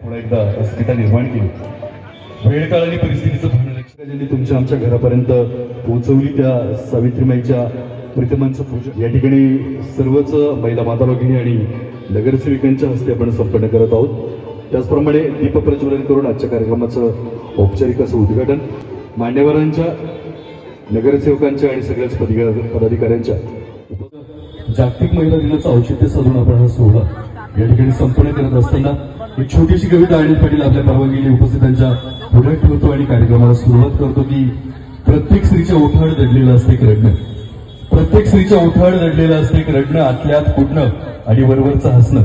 पुन्हा एकदा अस्मिता निर्माण केली। वेळ काळ आणि परिस्थितीचं भान ज्यांनी तुमच्या आमच्या घरापर्यंत पोहोचवली त्या सावित्रीमाईच्या प्रतिमांचं पूजन या ठिकाणी सर्वच महिला माता भगिनी आणि नगरसेविकांच्या हस्ते आपण संपन्न करत आहोत। त्याचप्रमाणे दीप प्रज्वलन करून आजच्या कार्यक्रमाचं औपचारिक असं उद्घाटन मान्यवरांच्या, नगरसेवकांच्या आणि सगळ्याच पदाधिकाऱ्यांच्या जागतिक महिला दिनाचं औचित्य साधून आपण हा सोहळा या ठिकाणी संपन्न करत असताना एक छोटीशी कविता अनिल पाटील आपल्या परवानगीने उपस्थितांच्या पुढे ठेवतो आणि कार्यक्रमाला सुरुवात करतो की प्रत्येक स्त्रीच्या ओठाड दडलेलं असते एक रडणं, प्रत्येक स्त्रीच्या ओठाड दडलेलं असते एक रडणं, आतल्यात कुडणं आणि वरवरचं हसणं।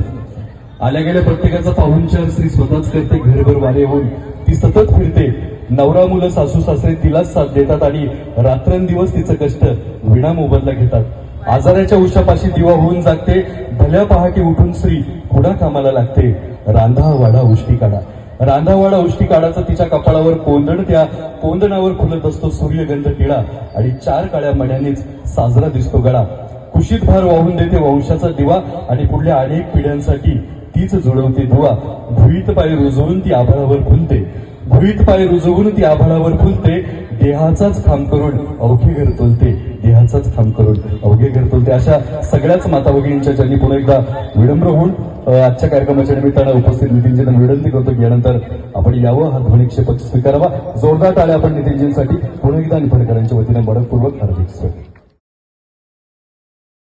आल्या गेल्या प्रत्येकाचा पाहुणचार स्त्री स्वतःच करते, घरभर वारे होऊन ती सतत फिरते, नवरा मुलं सासू सासरे तिलाच साथ देतात आणि रात्रंदिवस तिचं कष्ट विना मोबदला घेतात। आजाराच्या उशापाशी दिवा होऊन जागते, भल्या पहाटे उठून स्त्री पुढा कामाला लागते। रांधा वाडा उष्टी काढा, रांधावाडा उष्टी काढाचं तिच्या कपाळावर कोंदण, त्या कोंदणावर फुलत असतो सूर्यगंध टिळा आणि 4 काळ्या मण्यानेच साजरा दिसतो गळा। कुशीत भार वाहून देते वंशाचा दिवा आणि पुढल्या अनेक पिढ्यांसाठी तीच जुळवते दुवा। भुईत पाय रुजवून ती आभाळावर फुलते, भुईत पाय रुजवून ती आभाळावर फुलते, देहाचाच खांब करून अवघे घर तोलते, देहाचाच खांब करून अवघे घर तोलते। अशा सगळ्याच माता भगिनींच्या ज्यांनी पुन्हा एकदा विनम्र होऊन आजच्या कार्यक्रमाच्या निमित्तानं उपस्थित नितीनजींना विनंती करतो की यानंतर आपण यावं, हा ध्वनिक्षेपक स्वीकारावा। जोरदार टाळ्या आपण नितीनजींसाठी पुन्हा एकदा निफाडकरांच्या वतीने मनपूर्वक हार्दिक स्वागत।